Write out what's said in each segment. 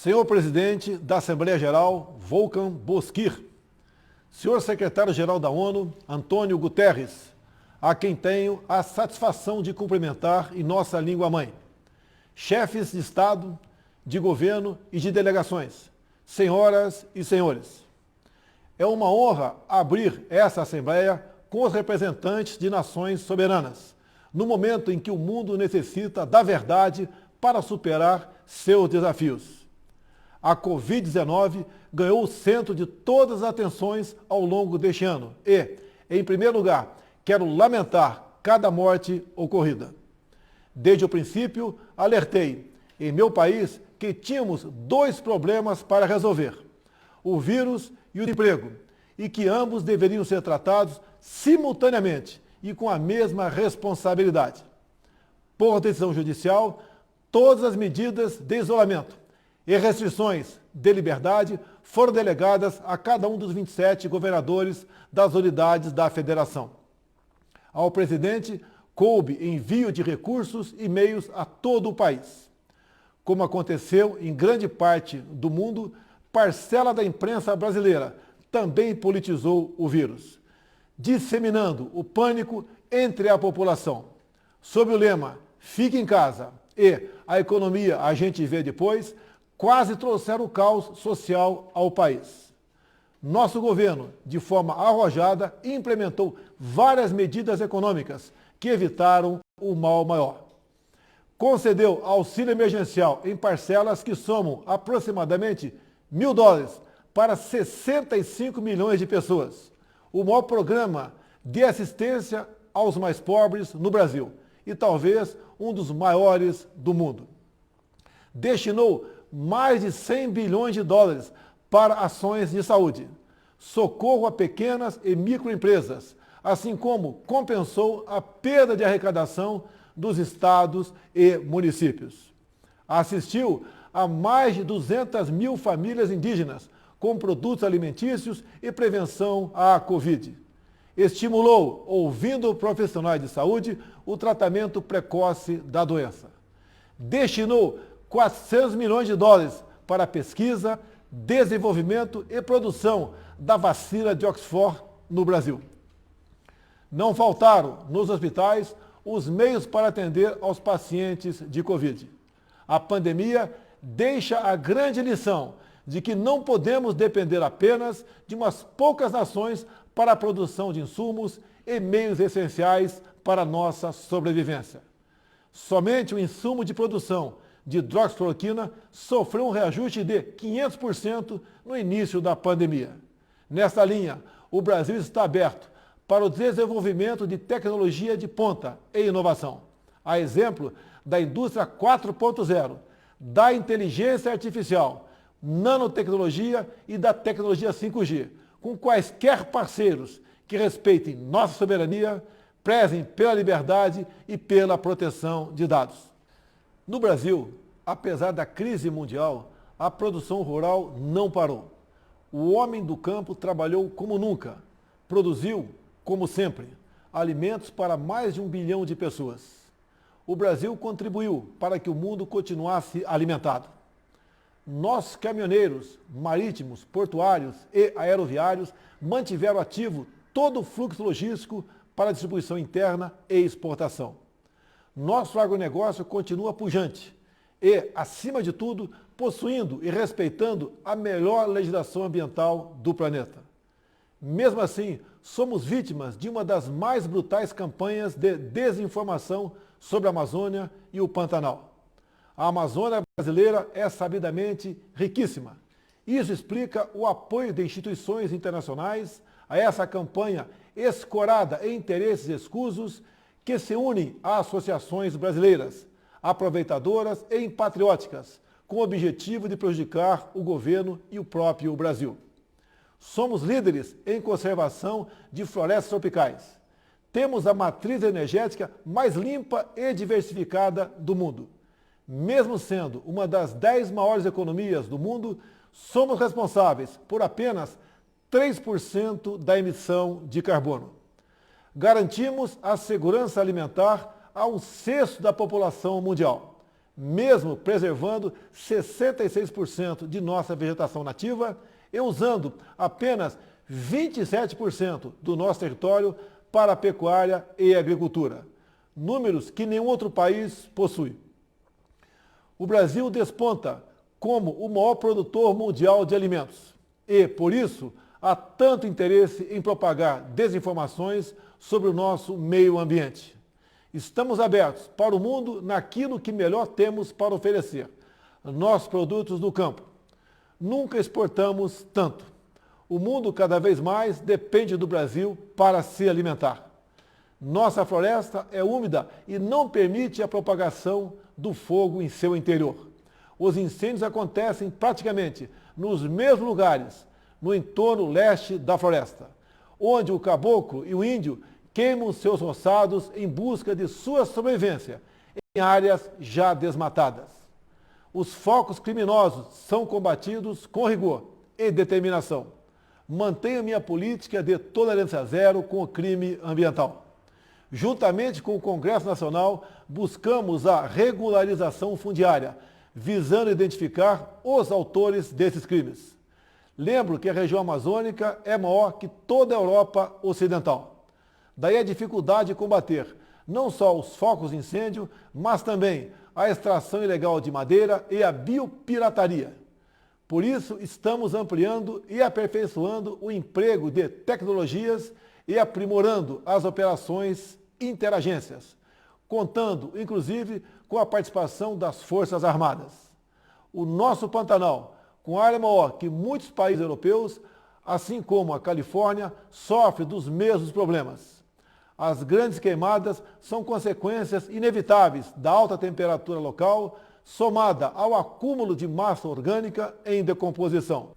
Senhor Presidente da Assembleia Geral, Volkan Bozkır, Senhor Secretário-Geral da ONU, Antônio Guterres, a quem tenho a satisfação de cumprimentar em nossa língua-mãe, chefes de Estado, de governo e de delegações, senhoras e senhores. É uma honra abrir essa Assembleia com os representantes de nações soberanas, no momento em que o mundo necessita da verdade para superar seus desafios. A Covid-19 ganhou o centro de todas as atenções ao longo deste ano e, em primeiro lugar, quero lamentar cada morte ocorrida. Desde o princípio, alertei, em meu país, que tínhamos dois problemas para resolver, o vírus e o desemprego, e que ambos deveriam ser tratados simultaneamente e com a mesma responsabilidade. Por decisão judicial, todas as medidas de isolamento e restrições de liberdade foram delegadas a cada um dos 27 governadores das unidades da federação. Ao presidente, coube envio de recursos e meios a todo o país. Como aconteceu em grande parte do mundo, parcela da imprensa brasileira também politizou o vírus, disseminando o pânico entre a população. Sob o lema "Fique em casa" e "A economia a gente vê depois", quase trouxeram o caos social ao país. Nosso governo, de forma arrojada, implementou várias medidas econômicas que evitaram o mal maior. Concedeu auxílio emergencial em parcelas que somam aproximadamente $1.000 para 65 milhões de pessoas, o maior programa de assistência aos mais pobres no Brasil e talvez um dos maiores do mundo. Destinou mais de $100 bilhões para ações de saúde, socorro a pequenas e microempresas, assim como compensou a perda de arrecadação dos estados e municípios. Assistiu a mais de 200 mil famílias indígenas com produtos alimentícios e prevenção à Covid. Estimulou, ouvindo profissionais de saúde, o tratamento precoce da doença. Destinou $400 milhões para pesquisa, desenvolvimento e produção da vacina de Oxford no Brasil. Não faltaram, nos hospitais, os meios para atender aos pacientes de Covid. A pandemia deixa a grande lição de que não podemos depender apenas de umas poucas nações para a produção de insumos e meios essenciais para a nossa sobrevivência. Somente o insumo de produção de hidroxicloroquina sofreu um reajuste de 500% no início da pandemia. Nessa linha, o Brasil está aberto para o desenvolvimento de tecnologia de ponta e inovação, a exemplo da indústria 4.0, da inteligência artificial, nanotecnologia e da tecnologia 5G, com quaisquer parceiros que respeitem nossa soberania, prezem pela liberdade e pela proteção de dados. No Brasil, apesar da crise mundial, a produção rural não parou. O homem do campo trabalhou como nunca, produziu, como sempre, alimentos para mais de 1 bilhão de pessoas. O Brasil contribuiu para que o mundo continuasse alimentado. Nossos caminhoneiros marítimos, portuários e aeroviários mantiveram ativo todo o fluxo logístico para distribuição interna e exportação. Nosso agronegócio continua pujante e, acima de tudo, possuindo e respeitando a melhor legislação ambiental do planeta. Mesmo assim, somos vítimas de uma das mais brutais campanhas de desinformação sobre a Amazônia e o Pantanal. A Amazônia brasileira é sabidamente riquíssima. Isso explica o apoio de instituições internacionais a essa campanha escorada em interesses escusos que se unem a associações brasileiras, aproveitadoras e patrióticas, com o objetivo de prejudicar o governo e o próprio Brasil. Somos líderes em conservação de florestas tropicais. Temos a matriz energética mais limpa e diversificada do mundo. Mesmo sendo uma das 10 maiores economias do mundo, somos responsáveis por apenas 3% da emissão de carbono. Garantimos a segurança alimentar a 1/6 da população mundial. mesmo preservando 66% de nossa vegetação nativa e usando apenas 27% do nosso território para a pecuária e agricultura, números que nenhum outro país possui. O Brasil desponta como o maior produtor mundial de alimentos e, por isso, há tanto interesse em propagar desinformações sobre o nosso meio ambiente. Estamos abertos para o mundo naquilo que melhor temos para oferecer, nossos produtos do campo. Nunca exportamos tanto. O mundo cada vez mais depende do Brasil para se alimentar. Nossa floresta é úmida e não permite a propagação do fogo em seu interior. Os incêndios acontecem praticamente nos mesmos lugares, no entorno leste da floresta, onde o caboclo e o índio queimam seus roçados em busca de sua sobrevivência em áreas já desmatadas. Os focos criminosos são combatidos com rigor e determinação. Mantenho minha política de tolerância zero com o crime ambiental. Juntamente com o Congresso Nacional, buscamos a regularização fundiária, visando identificar os autores desses crimes. Lembro que a região amazônica é maior que toda a Europa Ocidental. Daí a dificuldade de combater não só os focos de incêndio, mas também a extração ilegal de madeira e a biopirataria. Por isso, estamos ampliando e aperfeiçoando o emprego de tecnologias e aprimorando as operações interagências, contando, inclusive, com a participação das Forças Armadas. O nosso Pantanal, com área maior que muitos países europeus, assim como a Califórnia, sofre dos mesmos problemas. As grandes queimadas são consequências inevitáveis da alta temperatura local, somada ao acúmulo de massa orgânica em decomposição.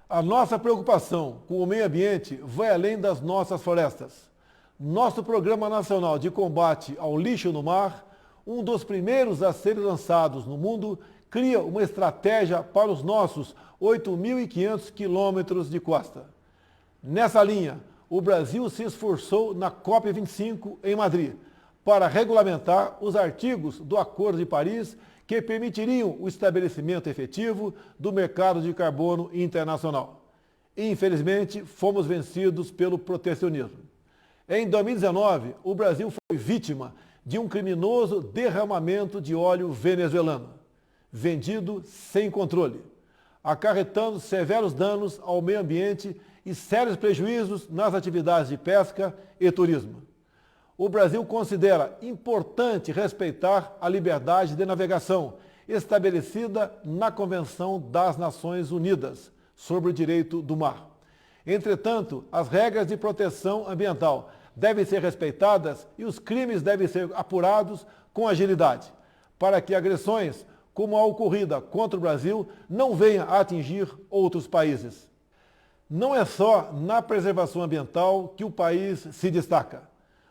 A nossa preocupação com o meio ambiente vai além das nossas florestas. Nosso Programa Nacional de Combate ao Lixo no Mar, um dos primeiros a serem lançados no mundo, cria uma estratégia para os nossos 8.500 quilômetros de costa. Nessa linha, o Brasil se esforçou na COP25 em Madrid para regulamentar os artigos do Acordo de Paris que permitiriam o estabelecimento efetivo do mercado de carbono internacional. Infelizmente, fomos vencidos pelo protecionismo. Em 2019, o Brasil foi vítima de um criminoso derramamento de óleo venezuelano, vendido sem controle, acarretando severos danos ao meio ambiente e sérios prejuízos nas atividades de pesca e turismo. O Brasil considera importante respeitar a liberdade de navegação estabelecida na Convenção das Nações Unidas sobre o Direito do Mar. Entretanto, as regras de proteção ambiental devem ser respeitadas e os crimes devem ser apurados com agilidade, para que agressões como a ocorrida contra o Brasil não venham a atingir outros países. Não é só na preservação ambiental que o país se destaca.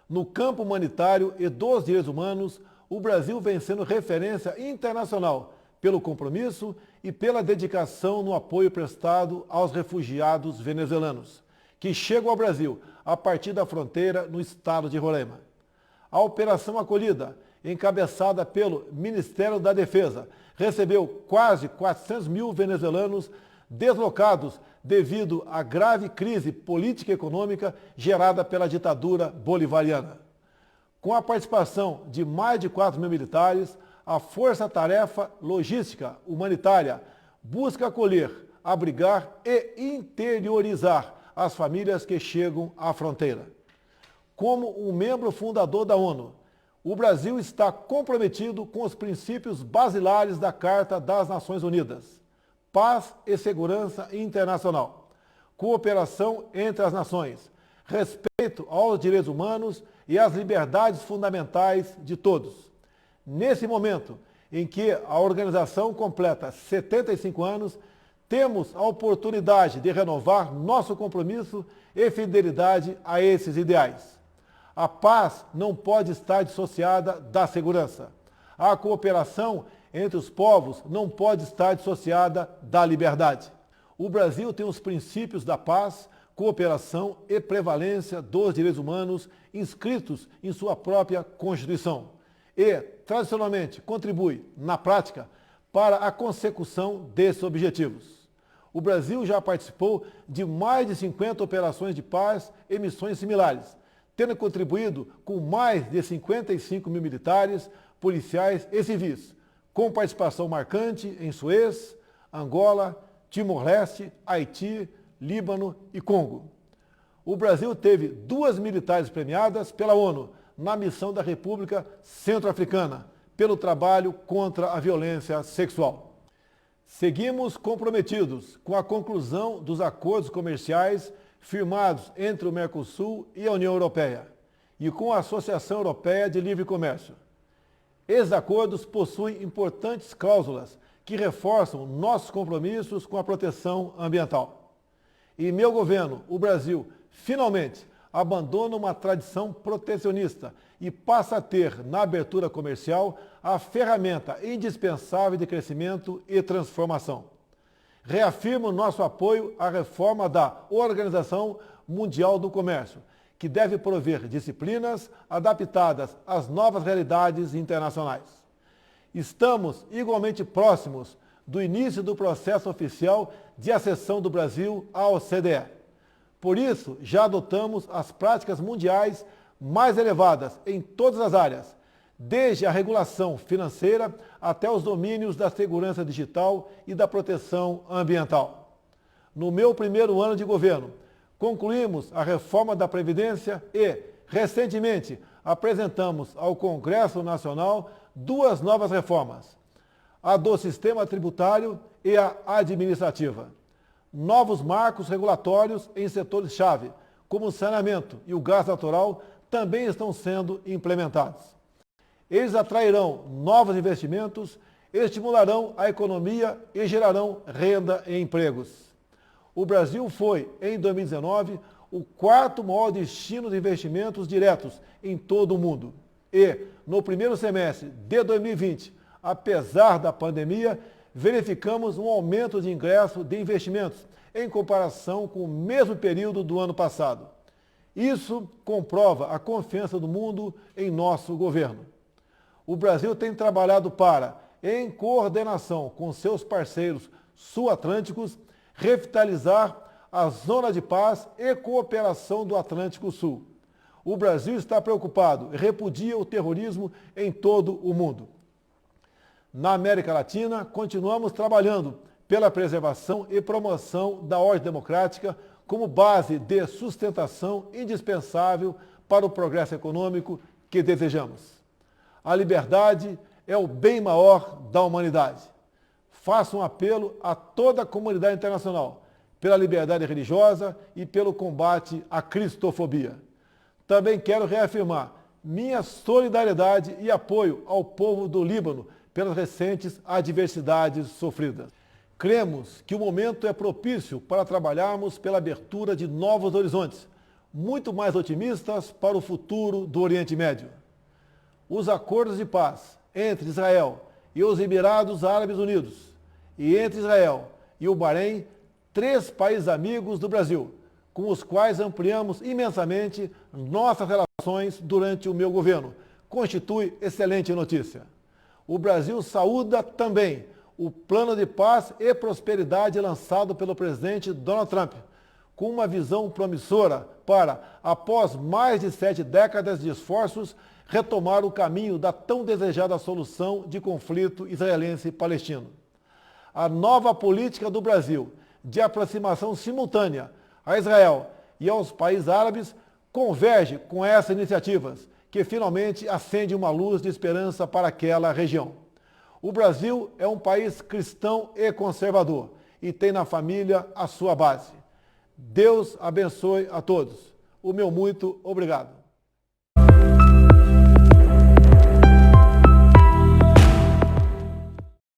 No campo humanitário e dos direitos humanos, o Brasil vem sendo referência internacional pelo compromisso e pela dedicação no apoio prestado aos refugiados venezuelanos, que chegam ao Brasil a partir da fronteira no estado de Roraima. A Operação Acolhida, encabeçada pelo Ministério da Defesa, recebeu quase 400 mil venezuelanos deslocados devido à grave crise política e econômica gerada pela ditadura bolivariana. Com a participação de mais de 4 mil militares, a Força-Tarefa Logística Humanitária busca acolher, abrigar e interiorizar as famílias que chegam à fronteira. Como um membro fundador da ONU, o Brasil está comprometido com os princípios basilares da Carta das Nações Unidas: paz e segurança internacional, cooperação entre as nações, respeito aos direitos humanos e às liberdades fundamentais de todos. Nesse momento em que a organização completa 75 anos, temos a oportunidade de renovar nosso compromisso e fidelidade a esses ideais. A paz não pode estar dissociada da segurança. A cooperação entre os povos não pode estar dissociada da liberdade. O Brasil tem os princípios da paz, cooperação e prevalência dos direitos humanos inscritos em sua própria Constituição. e, tradicionalmente, contribui, na prática, para a consecução desses objetivos. O Brasil já participou de mais de 50 operações de paz e missões similares, tendo contribuído com mais de 55 mil militares, policiais e civis, com participação marcante em Suez, Angola, Timor-Leste, Haiti, Líbano e Congo. O Brasil teve 2 militares premiadas pela ONU na missão da República Centro-Africana, pelo trabalho contra a violência sexual. Seguimos comprometidos com a conclusão dos acordos comerciais firmados entre o Mercosul e a União Europeia e com a Associação Europeia de Livre Comércio. Esses acordos possuem importantes cláusulas que reforçam nossos compromissos com a proteção ambiental. Em meu governo, o Brasil, finalmente, abandona uma tradição protecionista e passa a ter, na abertura comercial, a ferramenta indispensável de crescimento e transformação. Reafirmo nosso apoio à reforma da Organização Mundial do Comércio, que deve prover disciplinas adaptadas às novas realidades internacionais. Estamos igualmente próximos do início do processo oficial de acessão do Brasil à OCDE. Por isso, já adotamos as práticas mundiais mais elevadas em todas as áreas, desde a regulação financeira até os domínios da segurança digital e da proteção ambiental. No meu primeiro ano de governo, concluímos a reforma da Previdência e, recentemente, apresentamos ao Congresso Nacional 2 novas reformas, a do sistema tributário e a administrativa. Novos marcos regulatórios em setores-chave, como o saneamento e o gás natural, também estão sendo implementados. Eles atrairão novos investimentos, estimularão a economia e gerarão renda e empregos. O Brasil foi, em 2019, o 4º maior destino de investimentos diretos em todo o mundo. E, no primeiro semestre de 2020, apesar da pandemia, verificamos um aumento de ingresso de investimentos em comparação com o mesmo período do ano passado. Isso comprova a confiança do mundo em nosso governo. O Brasil tem trabalhado para, em coordenação com seus parceiros sul-atlânticos, revitalizar a zona de paz e cooperação do Atlântico Sul. O Brasil está preocupado e repudia o terrorismo em todo o mundo. Na América Latina, continuamos trabalhando pela preservação e promoção da ordem democrática como base de sustentação indispensável para o progresso econômico que desejamos. A liberdade é o bem maior da humanidade. Faço um apelo a toda a comunidade internacional pela liberdade religiosa e pelo combate à cristofobia. Também quero reafirmar minha solidariedade e apoio ao povo do Líbano pelas recentes adversidades sofridas. Cremos que o momento é propício para trabalharmos pela abertura de novos horizontes, muito mais otimistas para o futuro do Oriente Médio. Os acordos de paz entre Israel e os Emirados Árabes Unidos e entre Israel e o Bahrein, 3 países amigos do Brasil, com os quais ampliamos imensamente nossas relações durante o meu governo, constitui excelente notícia. O Brasil saúda também o plano de paz e prosperidade lançado pelo presidente Donald Trump, com uma visão promissora para, após mais de 7 décadas de esforços, retomar o caminho da tão desejada solução de conflito israelense-palestino. A nova política do Brasil de aproximação simultânea a Israel e aos países árabes converge com essas iniciativas, que finalmente acende uma luz de esperança para aquela região. O Brasil é um país cristão e conservador e tem na família a sua base. Deus abençoe a todos. O meu muito obrigado.